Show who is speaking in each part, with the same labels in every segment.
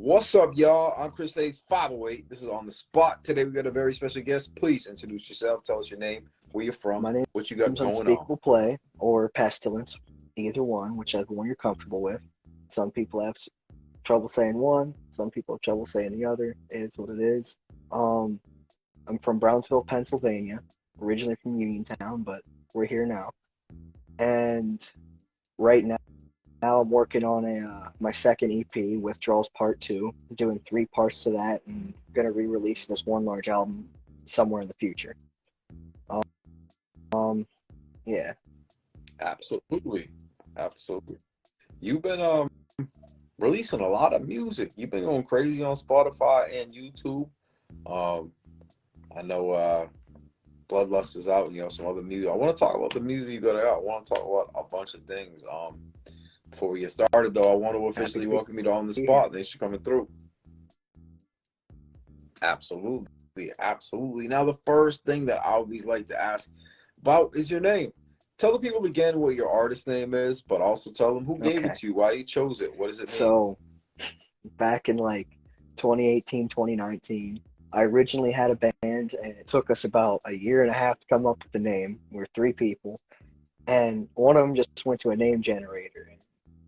Speaker 1: What's up, y'all? I'm Chris Hayes, 508. This is On the Spot. Today we got a very special guest. Please introduce yourself. Tell us your name, where you're from,
Speaker 2: My
Speaker 1: what you got
Speaker 2: name's
Speaker 1: going on.
Speaker 2: Unspeakable Play or Pestilence, either one, whichever one you're comfortable with. Some people have trouble saying one, some people have trouble saying the other. It is what it is. Um, I'm from Brownsville, Pennsylvania, originally from Uniontown, but we're here now. And right now I'm working on a my second EP, Withdrawals Part 2. I'm doing three parts to that and gonna re-release this one large album somewhere in the future. Um, um yeah.
Speaker 1: Absolutely. Absolutely. You've been releasing a lot of music. You've been going crazy on Spotify and YouTube. Um, I know Bloodlust is out and some other music. I want to talk about the music you got out. I want to talk about a bunch of things. Before we get started though, I want to
Speaker 2: Happy
Speaker 1: officially
Speaker 2: to be
Speaker 1: welcome you to On the
Speaker 2: here.
Speaker 1: Spot. Thanks for coming through. Absolutely. Absolutely. Now, the first thing that I always like to ask about is your name. Tell the people again what your artist name is, but also tell them who gave it
Speaker 2: Okay.
Speaker 1: to you, why you chose it, what does it mean?
Speaker 2: So back in like 2018, 2019, I originally had a band and it took us about a year and a half to come up with the name. We were three people and one of them just went to a name generator and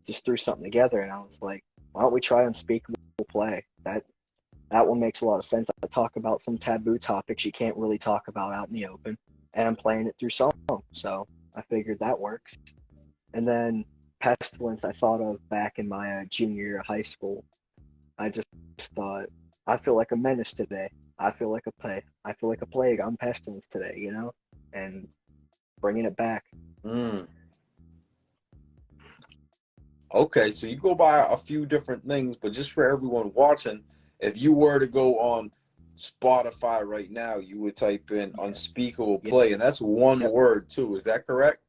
Speaker 2: just threw something together and I was like, why don't we try Unspeakable Play? That one makes a lot of sense. I talk about some taboo topics you can't really talk about out in the open, and I'm playing it through song. So I figured that works. And then Pestilence, I thought of back in my junior year of high school. I just thought, I feel like a menace today. I feel like a plague. I feel like a plague. I'm Pestilence today, and bringing it back.
Speaker 1: Mm. Okay, so you go by a few different things, but just for everyone watching, if you were to go on Spotify right now, you would type in
Speaker 2: Yeah.
Speaker 1: Unspeakable
Speaker 2: Yep.
Speaker 1: Play, and that's one
Speaker 2: Yep.
Speaker 1: word too. Is that correct?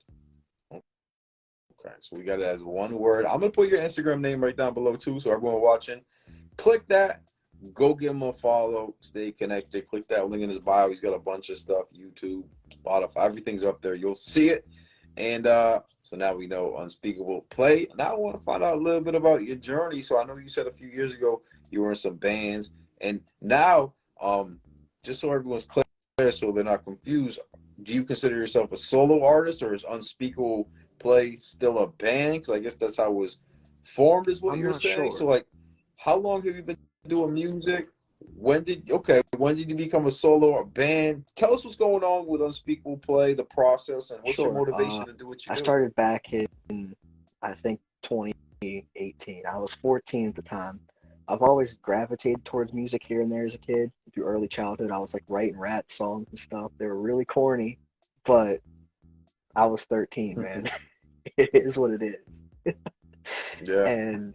Speaker 1: Okay, so we got it as one word. I'm gonna put your Instagram name right down below too, so everyone watching, click that, go give him a follow, stay connected. Click that link in his bio. He's got a bunch of stuff, YouTube, Spotify, everything's up there. You'll see it. And so now we know Unspeakable Play. Now I want to find out a little bit about your journey. So I know you said a few years ago you were in some bands, and now just so everyone's clear, so they're not confused, do you consider yourself a solo artist, or is Unspeakable Play still a band? Because I guess that's how it was formed, is what
Speaker 2: I'm
Speaker 1: you're
Speaker 2: not
Speaker 1: saying. So
Speaker 2: sure.
Speaker 1: like, how long have you been doing music? When did you become a solo or band? Tell us what's going on with Unspeakable Play, the process, and what's your
Speaker 2: Sure.
Speaker 1: motivation to do what you
Speaker 2: I
Speaker 1: do?
Speaker 2: started back in I think 2018. I was 14 at the time. I've always gravitated towards music here and there as a kid. Through early childhood, I was like writing rap songs and stuff. They were really corny, but I was 13, man. It is what it is.
Speaker 1: Yeah.
Speaker 2: And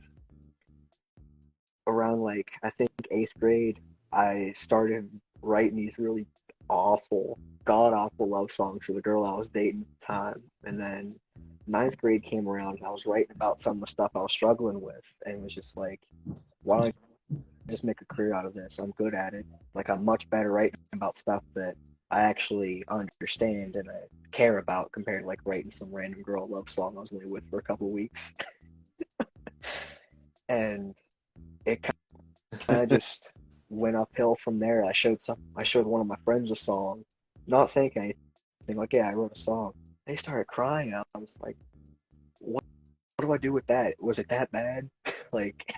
Speaker 2: around like I think eighth grade, I started writing these really awful, god awful love songs for the girl I was dating at the time. And then ninth grade came around and I was writing about some of the stuff I was struggling with and was just like, why don't I just make a career out of this? I'm good at it. Like I'm much better writing about stuff that I actually understand and I care about compared to like writing some random girl love song I was only with for a couple of weeks. And it kind of just went uphill from there. I showed one of my friends a song, not thinking anything. Like, yeah, I wrote a song. They started crying. I was like, what do I do with that? Was it that bad? Like,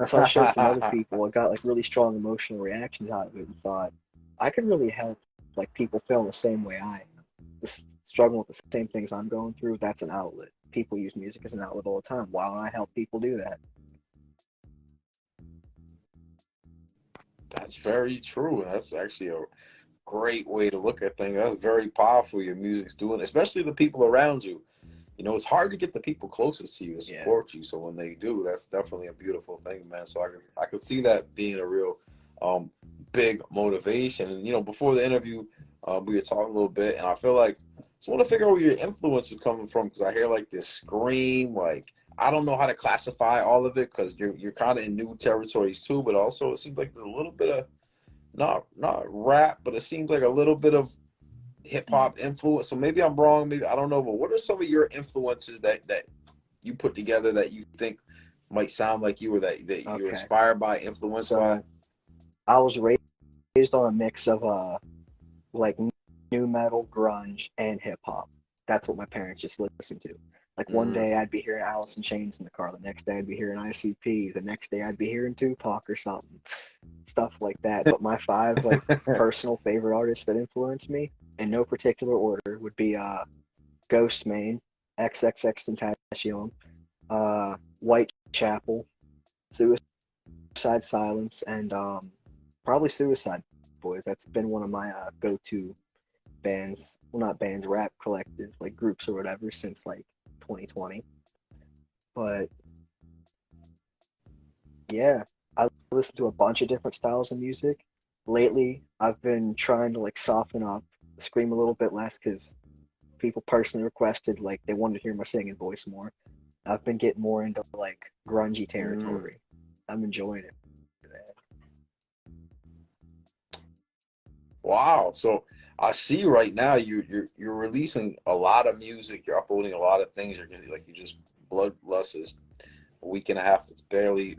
Speaker 2: so I showed some other people. I got like really strong emotional reactions out of it, and thought I could really help like people feel the same way I am, just struggling with the same things I'm going through. That's an outlet. People use music as an outlet all the time. Why don't I help people do that?
Speaker 1: That's very true. That's actually a great way to look at things. That's very powerful. Your music's doing, especially the people around you. It's hard to get the people closest to you to
Speaker 2: Yeah.
Speaker 1: support you. So when they do, that's definitely a beautiful thing, man. So I can see that being a real um, big motivation. And before the interview, we were talking a little bit, and I feel like just want to figure out where your influence is coming from, because I hear like this scream, like I don't know how to classify all of it, because you're kind of in new territories too. But also it seems like there's a little bit of not rap, but it seems like a little bit of hip hop influence. So maybe I'm wrong, maybe I don't know, but what are some of your influences that you put together that you think might sound like you, or that you're
Speaker 2: Okay.
Speaker 1: inspired by, influenced by?
Speaker 2: So I was raised on a mix of like new metal, grunge, and hip hop. That's what my parents just listened to. Like one
Speaker 1: Mm.
Speaker 2: day I'd be hearing Alice in Chains in the car, the next day I'd be hearing ICP, the next day I'd be hearing Tupac or something, stuff like that. But my five like personal favorite artists that influenced me in no particular order would be Ghostmane, XXXTentacion, Whitechapel, Suicide Silence, and probably Suicide Boys. That's been one of my go-to bands, well, not bands, rap collective, like groups or whatever, since like 2020. But yeah, I listen to a bunch of different styles of music. Lately, I've been trying to like soften up, scream a little bit less because people personally requested like they wanted to hear my singing voice more. I've been getting more into like grungy
Speaker 1: Mm.
Speaker 2: territory. I'm enjoying it.
Speaker 1: Wow. So I see right now you're releasing a lot of music. You're uploading a lot of things. You're like you just bloodlust is a week and a half. It's barely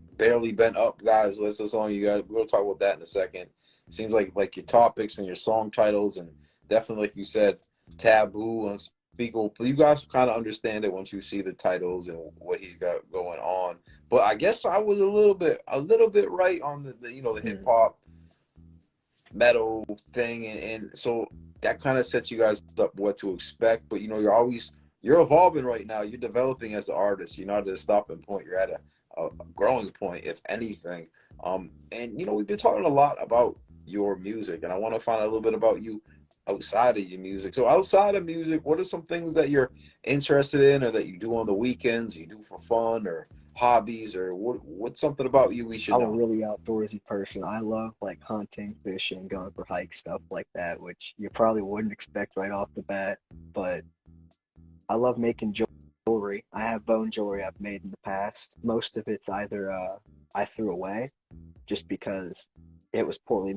Speaker 1: been up, guys. Let's on you guys. We'll talk about that in a second. Seems like your topics and your song titles, and definitely like you said, taboo, unspeakable. You guys kind of understand it once you see the titles and what he's got going on. But I guess I was a little bit right on the hip
Speaker 2: Hmm.
Speaker 1: hop metal thing, and so that kind of sets you guys up what to expect. But you're evolving right now. You're developing as an artist. You're not at a stopping point. You're at a growing point, if anything. And we've been talking a lot about your music, and I want to find out a little bit about you outside of your music. So outside of music, what are some things that you're interested in, or that you do on the weekends, you do for fun, or hobbies, or what's something about you we should
Speaker 2: I'm a
Speaker 1: know?
Speaker 2: really outdoorsy person. I love like hunting, fishing, going for hikes, stuff like that, which you probably wouldn't expect right off the bat. But I love making jewelry. I have bone jewelry I've made in the past. Most of it's either I threw away just because it was poorly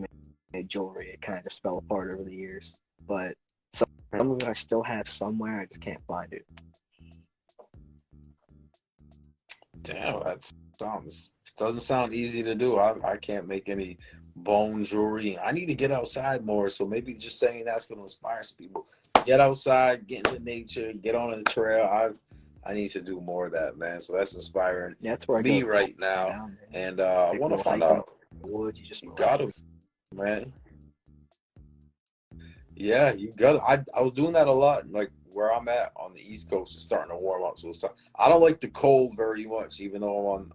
Speaker 2: made jewelry. It kind of just fell apart over the years. But some of it I still have somewhere. I just can't find it.
Speaker 1: Damn, that sounds doesn't sound easy to do. I can't make any bone jewelry. I need to get outside more. So maybe just saying that's going to inspire some people. Get outside, get into nature, get on the trail. I need to do more of that, man. So that's inspiring
Speaker 2: Yeah, that's where I
Speaker 1: me
Speaker 2: go
Speaker 1: right now.
Speaker 2: now, man.
Speaker 1: And I
Speaker 2: Take a
Speaker 1: want to
Speaker 2: little
Speaker 1: find
Speaker 2: hike in
Speaker 1: out.
Speaker 2: the woods. You just
Speaker 1: You got to,
Speaker 2: relax.
Speaker 1: man. Yeah, you got it. I was doing that a lot. Like where I'm at on the East Coast is starting to warm up. So I don't like the cold very much, even though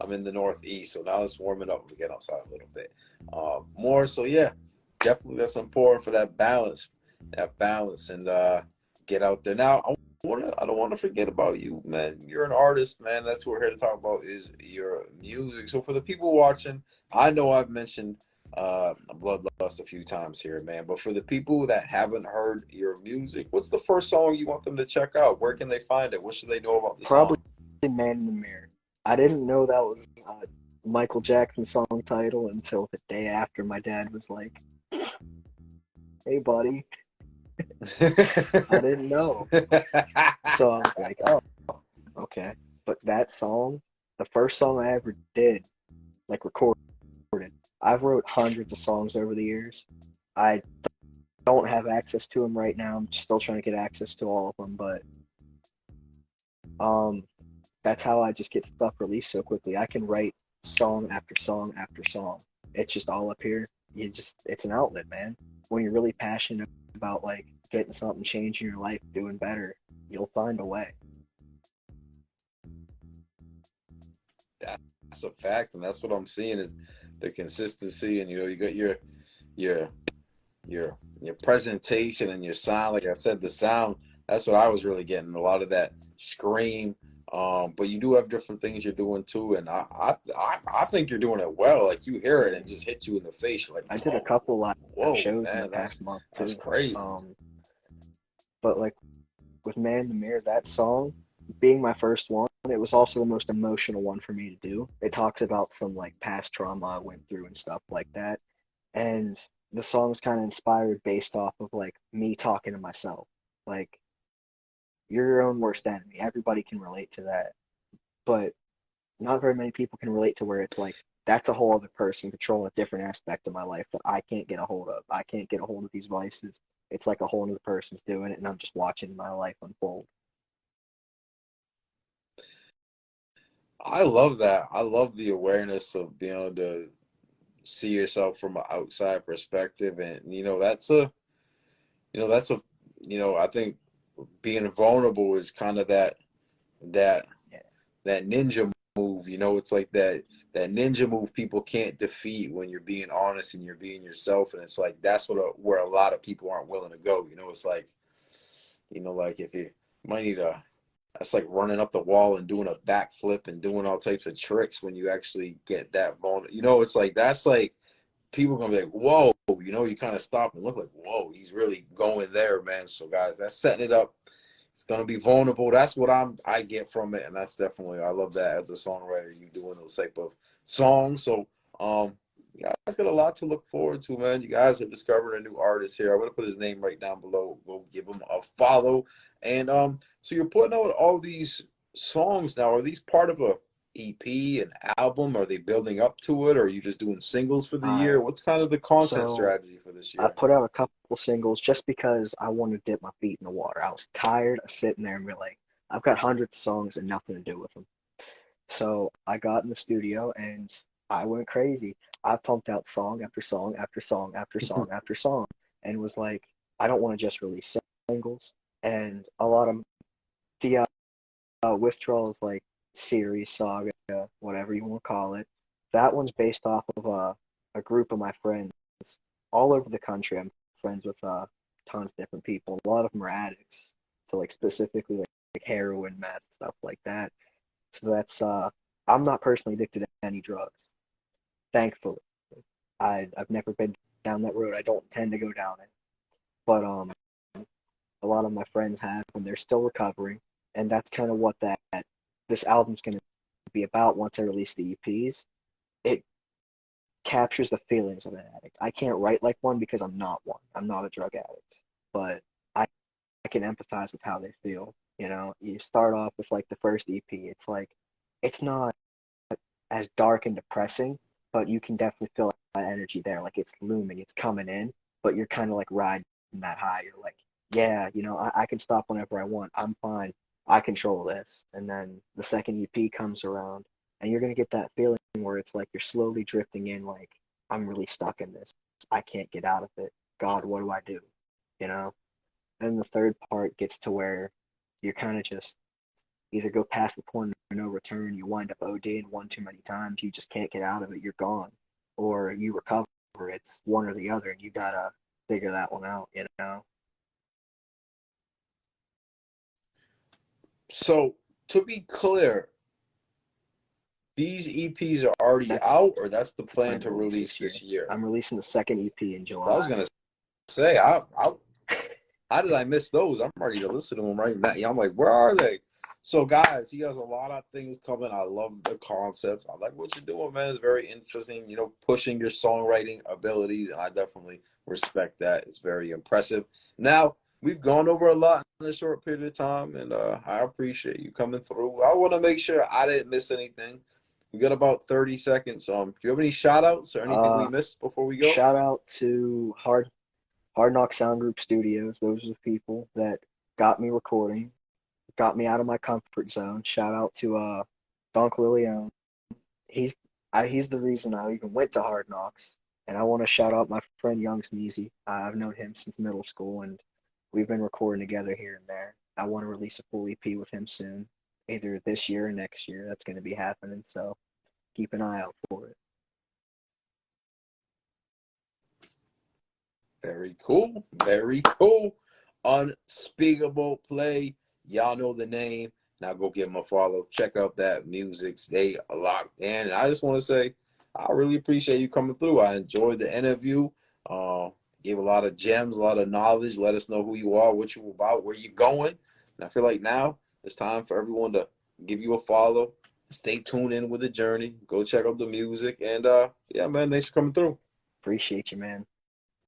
Speaker 1: I'm in the Northeast. So now it's warming up. We get outside a little bit more. So yeah, definitely that's important for that balance, and get out there. Now I don't want to forget about you, man. You're an artist, man. That's what we're here to talk about is your music. So for the people watching, I know I've mentioned Bloodlust a few times here, man. But for the people that haven't heard your music, what's the first song you want them to check out? Where can they find it? What should they know about the
Speaker 2: Probably
Speaker 1: song?
Speaker 2: Man in the Mirror. I didn't know that was Michael Jackson's song title until the day after my dad was like, "Hey, buddy, I didn't know." So I was like, "Oh, okay." But that song, the first song I ever did, like recorded, I've wrote hundreds of songs over the years. I don't have access to them right now. I'm still trying to get access to all of them, but um, that's how I just get stuff released so quickly. I can write song after song after song. It's just all up here. It's an outlet, man. When you're really passionate about like getting something changing your life, doing better, you'll find a way.
Speaker 1: That's a fact, and that's what I'm seeing is the consistency. And you got your your presentation and your sound. Like I said, the sound. That's what I was really getting. A lot of that scream. But you do have different things you're doing too, and I think you're doing it well. Like you hear it and just hit you in the face. You're like,
Speaker 2: I did a
Speaker 1: oh,
Speaker 2: couple live
Speaker 1: whoa,
Speaker 2: shows in the
Speaker 1: man,
Speaker 2: past month
Speaker 1: that's
Speaker 2: too.
Speaker 1: crazy.
Speaker 2: Um, but like with Man in the Mirror, that song being my first one, it was also the most emotional one for me to do. It talks about some like past trauma I went through and stuff like that. And the song's kind of inspired based off of like me talking to myself. Like you're your own worst enemy. Everybody can relate to that. But not very many people can relate to where it's like that's a whole other person controlling a different aspect of my life that I can't get a hold of. I can't get a hold of these vices. It's like a whole other person's doing it, and I'm just watching my life unfold.
Speaker 1: I love that. I love the awareness of being able to see yourself from an outside perspective, and that's a, I think being vulnerable is kind of that
Speaker 2: Yeah.
Speaker 1: that ninja move. It's like that ninja move people can't defeat when you're being honest and you're being yourself, and it's like that's where a lot of people aren't willing to go. It's like, like if you might need a that's like running up the wall and doing a backflip and doing all types of tricks when you actually get that vulnerable. It's like that's like people gonna be like, whoa, you kind of stop and look like, whoa, he's really going there, man. So guys, that's setting it up. It's gonna be vulnerable. That's what I get from it, and that's definitely I love that as a songwriter, you doing those type of songs. So you guys got a lot to look forward to, man. You guys have discovered a new artist here. I'm gonna put his name right down below. Go give him a follow. And so you're putting out all these songs now. Are these part of a EP, an album? Are they building up to it, or are you just doing singles for the
Speaker 2: All
Speaker 1: year?
Speaker 2: right.
Speaker 1: What's kind of the content
Speaker 2: So
Speaker 1: strategy for this
Speaker 2: I
Speaker 1: year?
Speaker 2: put out a couple singles just because I wanted to dip my feet in the water. I was tired of sitting there and be like, I've got hundreds of songs and nothing to do with them. So I got in the studio and I went crazy. I pumped out song after song after song after song after song and was like, I don't want to just release singles. And a lot of the withdrawals, like series, saga, whatever you want to call it, that one's based off of a group of my friends all over the country. I'm friends with tons of different people. A lot of them are addicts. So like specifically like heroin, meth, stuff like that. So that's I'm not personally addicted to any drugs, thankfully. I've never been down that road. I don't intend to go down it. But a lot of my friends have and they're still recovering. And that's kind of what that this album's gonna be about once I release the EPs. It captures the feelings of an addict. I can't write like one because I'm not one. I'm not a drug addict. But I can empathize with how they feel. You start off with like the first EP. It's like it's not as dark and depressing, but you can definitely feel that energy there. Like it's looming, it's coming in, but you're kind of like riding that high. You're like, yeah, I can stop whenever I want. I'm fine. I control this. And then the second EP comes around, and you're gonna get that feeling where it's like you're slowly drifting in. Like I'm really stuck in this. I can't get out of it. God, what do I do? You know. And the third part gets to where you're kind of just either go past the point of no return, you wind up ODing one too many times, you just can't get out of it, you're gone, or you recover. It's one or the other, and you gotta figure that one out.
Speaker 1: So to be clear, these EPs are already
Speaker 2: That's
Speaker 1: out, or that's the
Speaker 2: the
Speaker 1: plan
Speaker 2: plan to
Speaker 1: to
Speaker 2: release
Speaker 1: release
Speaker 2: this year.
Speaker 1: this year?
Speaker 2: I'm releasing the second EP in
Speaker 1: So I was
Speaker 2: July.
Speaker 1: gonna say, how did I miss those? I'm ready to listen to them right now. Yeah, I'm like, where are they? So, guys, he has a lot of things coming. I love the concepts. I like what you're doing, man. It's very interesting. Pushing your songwriting abilities, and I definitely respect that. It's very impressive. Now, we've gone over a lot in a short period of time, and I appreciate you coming through. I want to make sure I didn't miss anything. We got about 30 seconds. Do you have any shout outs or anything we
Speaker 2: Uh,
Speaker 1: missed before we go?
Speaker 2: Shout out to Hard Knock Sound Group Studios. Those are the people that got me recording, got me out of my comfort zone. Shout out to Donk Lilione. He's he's the reason I even went to Hard Knocks. And I want to shout out my friend Young Sneezy. I've known him since middle school, and we've been recording together here and there. I want to release a full EP with him soon, either this year or next year. That's going to be happening, so keep an eye out for it.
Speaker 1: Very cool. Very cool. Unspeakable Play. Y'all know the name. Now go give them a follow. Check out that music. Stay locked in. And I just want to say, I really appreciate you coming through. I enjoyed the interview. Uh, Gave a lot of gems, a lot of knowledge. Let us know who you are, what you're about, where you're going. And I feel like now it's time for everyone to give you a follow. Stay tuned in with the journey. Go check out the music. And yeah, man, thanks for coming through.
Speaker 2: Appreciate you, man.